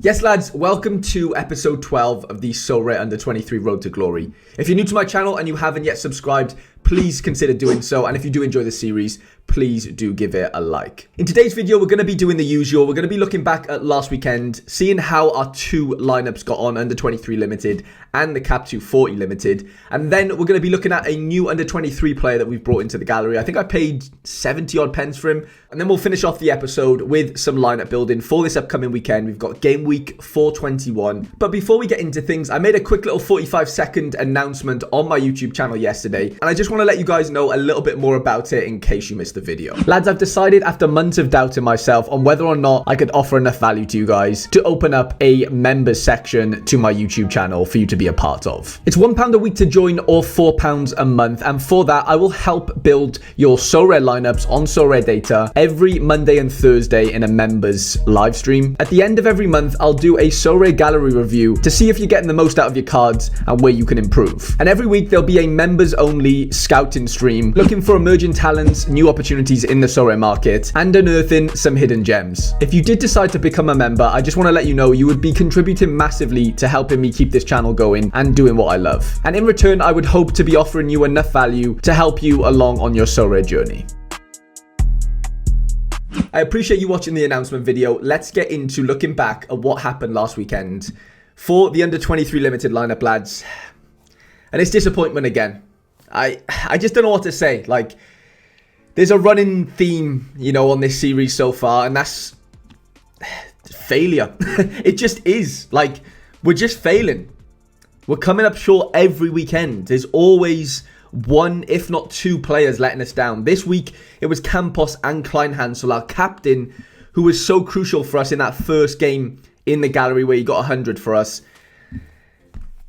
Yes, lads, welcome to episode 12 of the Sorare Under-23 Road to Glory. If you're new to my channel and you haven't yet subscribed, please consider doing so. And if you do enjoy the series, please do give it a like. In today's video, we're going to be doing the usual. We're going to be looking back at last weekend, seeing how our two lineups got on Under-23 Limited and the Cap 240 Limited. And then we're going to be looking at a new Under-23 player that we've brought into the gallery. I think I paid 70 odd pence for him. And then we'll finish off the episode with some lineup building for this upcoming weekend. We've got game week 421. But before we get into things, I made a quick little 45-second announcement on my YouTube channel yesterday. And I just want to let you guys know a little bit more about it in case you missed the video. Lads, I've decided after months of doubting myself on whether or not I could offer enough value to you guys to open up a members section to my YouTube channel for you to be a part of. It's £1 a week to join or £4 a month. And for that, I will help build your Sorare lineups on Sorare data every Monday and Thursday in a members live stream. At the end of every month, I'll do a Sorare gallery review to see if you're getting the most out of your cards and where you can improve. And every week there'll be a members only scouting stream looking for emerging talents, new opportunities in the Sorare market, and unearthing some hidden gems. If you did decide to become a member, I just want to let you know you would be contributing massively to helping me keep this channel going and doing what I love. And in return, I would hope to be offering you enough value to help you along on your Sorare journey. I appreciate you watching the announcement video. Let's get into looking back at what happened last weekend for the Under-23 Limited lineup, lads. And it's disappointment again. I just don't know what to say. Like, there's a running theme, you know, on this series so far, and that's failure. It just is. Like, we're just failing. We're coming up short every weekend. There's always one, if not two players letting us down. This week, it was Campos and Kleinhansel, our captain, who was so crucial for us in that first game in the gallery where he got 100 for us.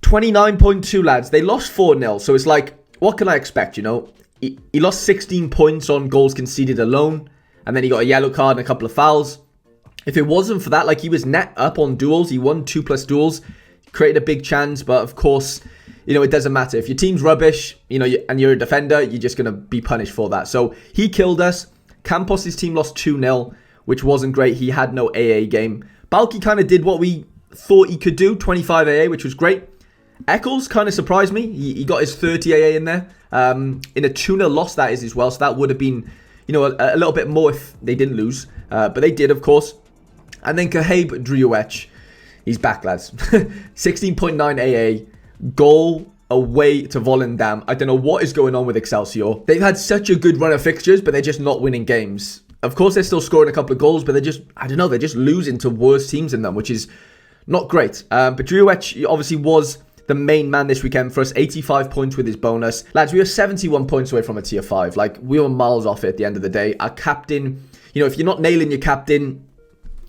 29.2, lads. They lost 4-0, so it's like, what can I expect, you know? He lost 16 points on goals conceded alone, and then he got a yellow card and a couple of fouls. If it wasn't for that, like, he was net up on duels. He won 2+ duels, created a big chance, but of course, you know, it doesn't matter. If your team's rubbish, you know, and you're a defender, you're just going to be punished for that. So he killed us. Campos' team lost 2-0, which wasn't great. He had no AA game. Balky kind of did what we thought he could do, 25 AA, which was great. Eccles kind of surprised me. He got his 30 AA in there. In a 2-0 loss, that is, as well. So that would have been, you know, a little bit more if they didn't lose. But they did, of course. And then Kahab Driuech. He's back, lads. 16.9 AA. Goal away to Volendam. I don't know what is going on with Excelsior. They've had such a good run of fixtures, but they're just not winning games. Of course, they're still scoring a couple of goals, but they're just, I don't know, they're just losing to worse teams than them, which is not great. But Driuech obviously was the main man this weekend for us. 85 points with his bonus. Lads, we were 71 points away from a tier 5. Like, we were miles off it at the end of the day. Our captain, you know, if you're not nailing your captain,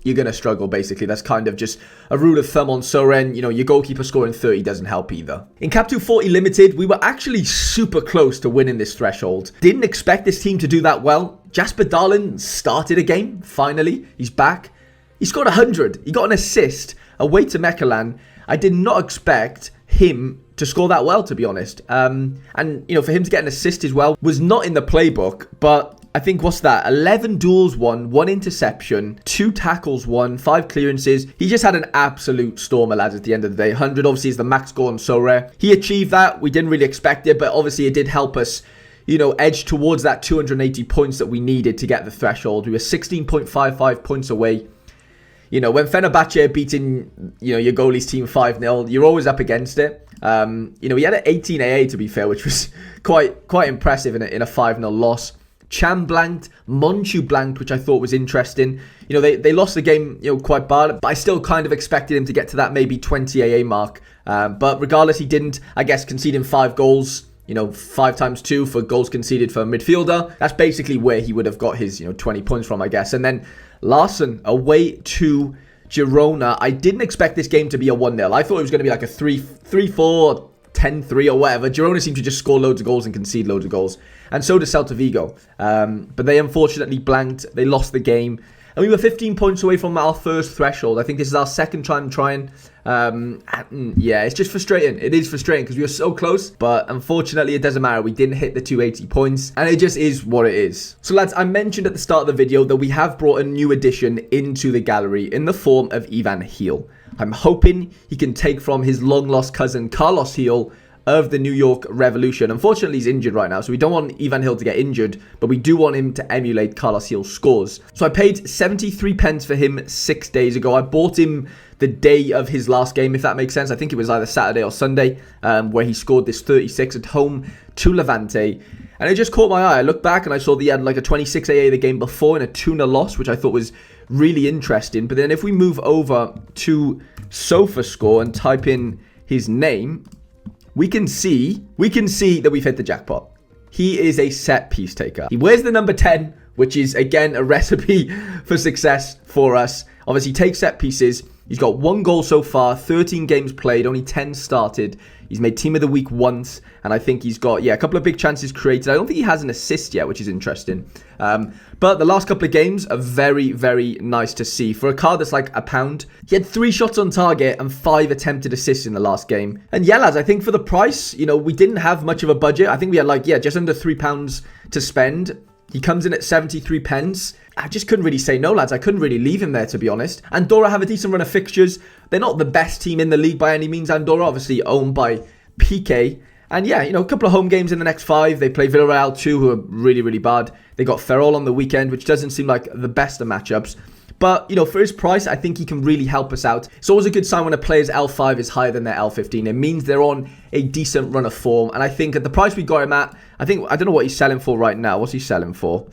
you're going to struggle, basically. That's kind of just a rule of thumb on Sorare. You know, your goalkeeper scoring 30 doesn't help either. In Cap 240 Limited, we were actually super close to winning this threshold. Didn't expect this team to do that well. Jasper Darlin started a game, finally. He's back. He scored 100. He got an assist away to Mechelen. I did not expect him to score that well, to be honest. And, you know, for him to get an assist as well was not in the playbook, but I think, what's that? 11 duels won, 1 interception, 2 tackles won, 5 clearances. He just had an absolute stormer, lads, at the end of the day. 100 obviously is the max score on Sorare. He achieved that. We didn't really expect it, but obviously it did help us, you know, edge towards that 280 points that we needed to get the threshold. We were 16.55 points away. You know, when Fenerbahce are beating, you know, your goalie's team 5-0, you're always up against it. You know, he had an 18 AA, to be fair, which was quite impressive in a 5-0 loss. Cham blanked, Monchu blanked, which I thought was interesting. You know, they lost the game, you know, quite bad, but I still kind of expected him to get to that maybe 20 AA mark. But regardless, he didn't. I guess conceding 5 goals, you know, 5 times 2 for goals conceded for a midfielder. That's basically where he would have got his, you know, 20 points from, I guess. And then Larson away to Girona. I didn't expect this game to be a 1-0. I thought it was going to be like a 3-4, 10-3 or whatever. Girona seemed to just score loads of goals and concede loads of goals. And so does Celta Vigo. But they unfortunately blanked. They lost the game. And we were 15 points away from our first threshold. I think this is our second time trying. Yeah, it's just frustrating. It is frustrating because we were so close, but unfortunately it doesn't matter. We didn't hit the 280 points, and it just is what it is. So lads, I mentioned at the start of the video that we have brought a new addition into the gallery in the form of Ivan Heel. I'm hoping he can take from his long-lost cousin Carlos Heel of the New York Revolution. Unfortunately, he's injured right now, so we don't want Ivan Heel to get injured, but we do want him to emulate Carlos Heel's scores. So I paid 73 pence for him 6 days ago. I bought him the day of his last game, if that makes sense. I think it was either Saturday or Sunday, where he scored this 36 at home to Levante. And it just caught my eye. I looked back and I saw that he had like a 26 AA the game before in a 2-0 loss, which I thought was really interesting. But then if we move over to SofaScore and type in his name, we can see that we've hit the jackpot. He is a set piece taker. He wears the number 10, which is, again, a recipe for success for us. Obviously, he takes set pieces. He's got 1 goal so far, 13 games played, only 10 started. He's made Team of the Week once, and I think he's got, a couple of big chances created. I don't think he has an assist yet, which is interesting. But the last couple of games are very, very nice to see. For a card that's like £1, he had 3 shots on target and 5 attempted assists in the last game. And yeah, lads, I think for the price, we didn't have much of a budget. I think we had just under £3 to spend. He comes in at 73 pence. I just couldn't really say no, lads. I couldn't really leave him there, to be honest. Andorra have a decent run of fixtures. They're not the best team in the league by any means. Andorra, obviously owned by PK. And yeah, a couple of home games in the next 5. They play Villarreal too, who are really, really bad. They got Ferrol on the weekend, which doesn't seem like the best of matchups. But, for his price, I think he can really help us out. It's always a good sign when a player's L5 is higher than their L15. It means they're on a decent run of form. And I think at the price we got him at, I don't know what he's selling for right now. What's he selling for?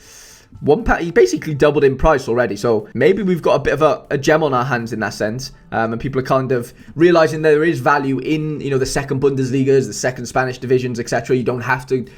He basically doubled in price already, so maybe we've got a bit of a gem on our hands in that sense, and people are kind of realizing there is value in the second Bundesligas, the second Spanish divisions, etc. You don't have to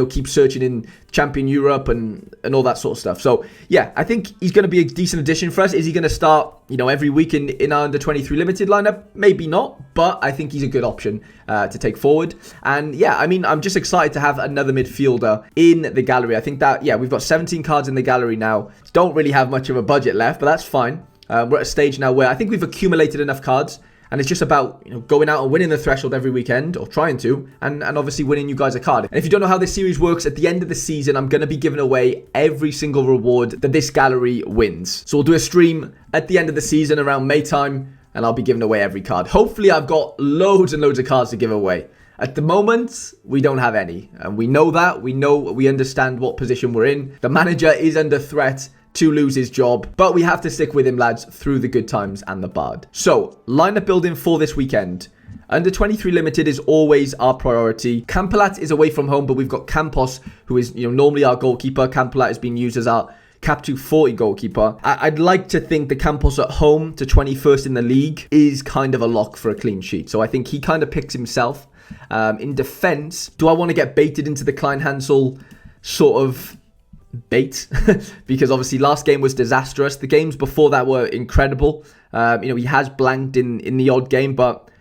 keep searching in Champion Europe and all that sort of stuff. So yeah, I think he's going to be a decent addition for us. Is he going to start every week in our under 23 limited lineup? Maybe not, but I think he's a good option to take forward. And yeah, I'm just excited to have another midfielder in the gallery. I think that we've got 17 cards in the gallery now. Don't really have much of a budget left, but that's fine. We're at a stage now where I think we've accumulated enough cards, and it's just about going out and winning the threshold every weekend, or trying to, and obviously winning you guys a card. And if you don't know how this series works, at the end of the season, I'm going to be giving away every single reward that this gallery wins. So we'll do a stream at the end of the season around May time, and I'll be giving away every card. Hopefully I've got loads and loads of cards to give away. At the moment, we don't have any, and we know that. We understand what position we're in. The manager is under threat to lose his job, but we have to stick with him, lads, through the good times and the bad. So, lineup building for this weekend. Under 23 limited is always our priority. Campolat is away from home, but we've got Campos, who is normally our goalkeeper. Campolat has been used as our Cap 240 goalkeeper. I'd like to think the Campos at home to 21st in the league is kind of a lock for a clean sheet. So I think he kind of picks himself. In defense, do I want to get baited into the Klein Hansel sort of bait? Because obviously last game was disastrous. The games before that were incredible. He has blanked in the odd game, but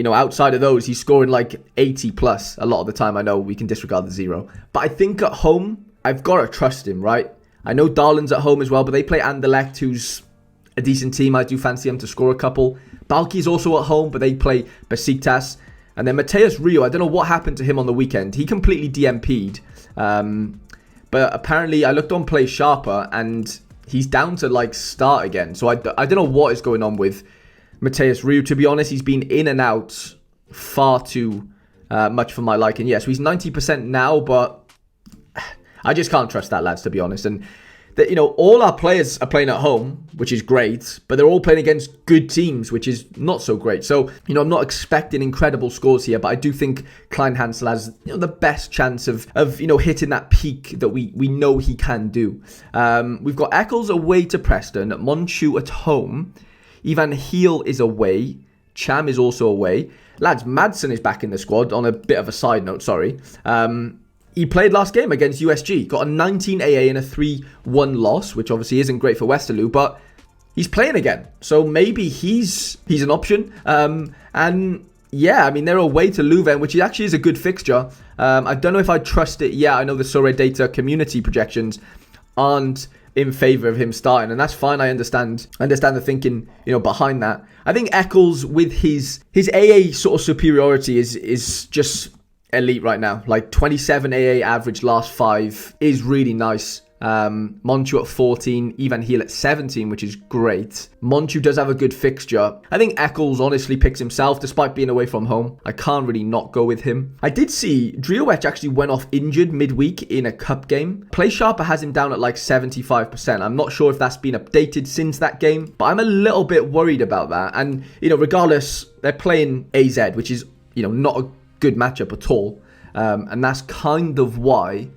outside of those, he's scoring like 80 plus a lot of the time. I know we can disregard the 0, but I think at home, I've got to trust him, right? I know Darlin's at home as well, but they play Anderlecht, who's a decent team. I do fancy him to score a couple. Balki's also at home, but they play Besiktas. And then Mateus Rio, I don't know what happened to him on the weekend. He completely DMP'd. But apparently, I looked on Play Sharper, and he's down to start again. So I don't know what is going on with Mateus Rio. To be honest, he's been in and out far too much for my liking. Yes, so he's 90% now, but I just can't trust that, lads, to be honest. And all our players are playing at home, which is great, but they're all playing against good teams, which is not so great. So, I'm not expecting incredible scores here, but I do think Klein Hansel has the best chance of hitting that peak that we know he can do. We've got Eccles away to Preston, Monchu at home, Ivan Heel is away, Cham is also away. Lads, Madsen is back in the squad, on a bit of a side note, sorry. He played last game against USG, got a 19 AA in a 3-1 loss, which obviously isn't great for Westerlo, but he's playing again. So maybe he's an option. And yeah, they're away to Leuven, which actually is a good fixture. I don't know if I trust it yet. I know the Sorare data community projections aren't in favor of him starting, and that's fine. I understand the thinking, behind that. I think Eccles with his AA sort of superiority is just elite right now. Like 27 AA average last 5 is really nice. Monchu at 14, Ivan Heel at 17, which is great. Monchu does have a good fixture. I think Eccles honestly picks himself despite being away from home. I can't really not go with him. I did see Driowecz actually went off injured midweek in a cup game. Play Sharper has him down at like 75%. I'm not sure if that's been updated since that game, but I'm a little bit worried about that. And, regardless, they're playing AZ, which is, not a good matchup at all. And that's kind of why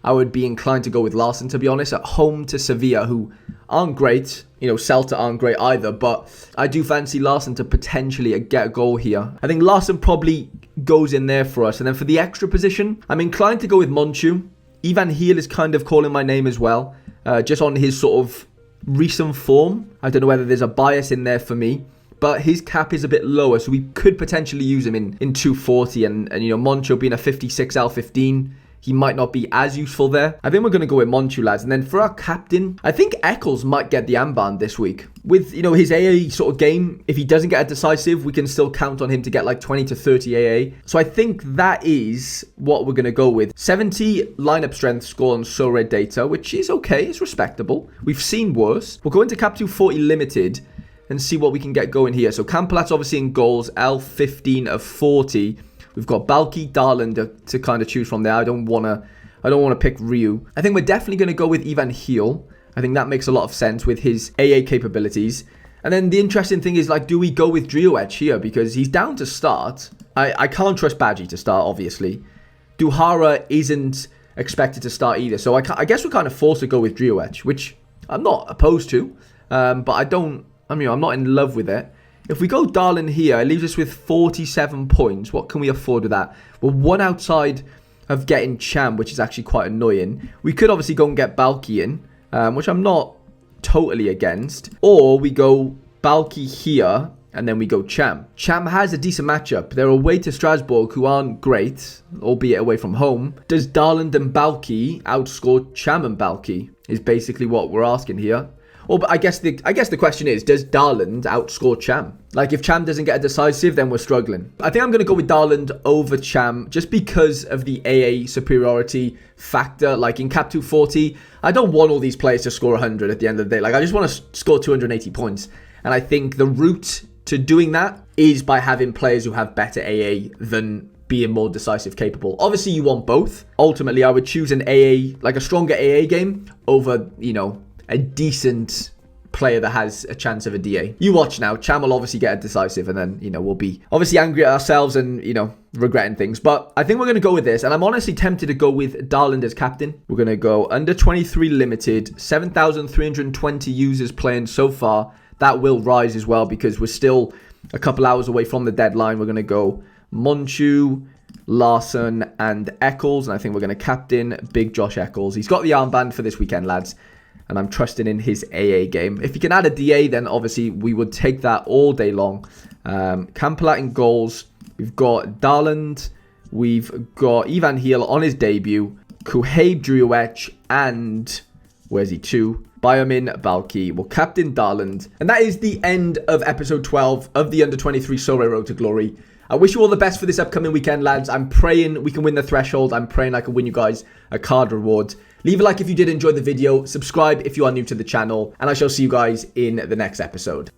I would be inclined to go with Larson, to be honest, at home to Sevilla, who aren't great. Celta aren't great either, but I do fancy Larson to potentially get a goal here. I think Larson probably goes in there for us. And then for the extra position, I'm inclined to go with Monchu. Ivan Heel is kind of calling my name as well, just on his sort of recent form. I don't know whether there's a bias in there for me, but his cap is a bit lower, so we could potentially use him in 240. And Monchu being a 56 L15, he might not be as useful there. I think we're going to go with Monchu, lads. And then for our captain, I think Eccles might get the armband this week. With, his AA sort of game, if he doesn't get a decisive, we can still count on him to get like 20 to 30 AA. So I think that is what we're going to go with. 70 lineup strength score on Sorare data, which is okay. It's respectable. We've seen worse. We'll go into Cap 240 limited and see what we can get going here. So Campelat's obviously in goals, L15 of 40. We've got Balki, Darland to kind of choose from there. I don't want to pick Ryu. I think we're definitely going to go with Ivan Heel. I think that makes a lot of sense with his AA capabilities. And then the interesting thing is, like, do we go with Driowecz here? Because he's down to start. I can't trust Badgie to start, obviously. Duhara isn't expected to start either. So I guess we're kind of forced to go with Driowecz, which I'm not opposed to. But I'm not in love with it. If we go Darlin here, it leaves us with 47 points. What can we afford with that? We're one outside of getting Cham, which is actually quite annoying. We could obviously go and get Balki in, which I'm not totally against. Or we go Balki here, and then we go Cham. Cham has a decent matchup. They're away to Strasbourg, who aren't great, albeit away from home. Does Darland and Balki outscore Cham and Balki? Is basically what we're asking here. Well, but I guess the question is, does Darland outscore Cham? Like, if Cham doesn't get a decisive, then we're struggling. I think I'm going to go with Darland over Cham just because of the AA superiority factor. Like, in Cap 240, I don't want all these players to score 100 at the end of the day. Like, I just want to score 280 points. And I think the route to doing that is by having players who have better AA than being more decisive capable. Obviously, you want both. Ultimately, I would choose an AA, like a stronger AA game over, a decent player that has a chance of a DA. You watch now. Cham will obviously get a decisive, and then, we'll be obviously angry at ourselves and, regretting things. But I think we're going to go with this, and I'm honestly tempted to go with Darland as captain. We're going to go under 23 limited, 7,320 users playing so far. That will rise as well because we're still a couple hours away from the deadline. We're going to go Monchu, Larson, and Eccles, and I think we're going to captain Big Josh Eccles. He's got the armband for this weekend, lads. And I'm trusting in his AA game. If he can add a DA, then obviously we would take that all day long. Campelat in goals. We've got Darland. We've got Ivan Heel on his debut. Kuhaib Driowecz. And where's he? 2. Biomin Balki will captain Darland. And that is the end of episode 12 of the Under-23 Sorare Road to Glory. I wish you all the best for this upcoming weekend, lads. I'm praying we can win the threshold. I'm praying I can win you guys a card reward. Leave a like if you did enjoy the video. Subscribe if you are new to the channel. And I shall see you guys in the next episode.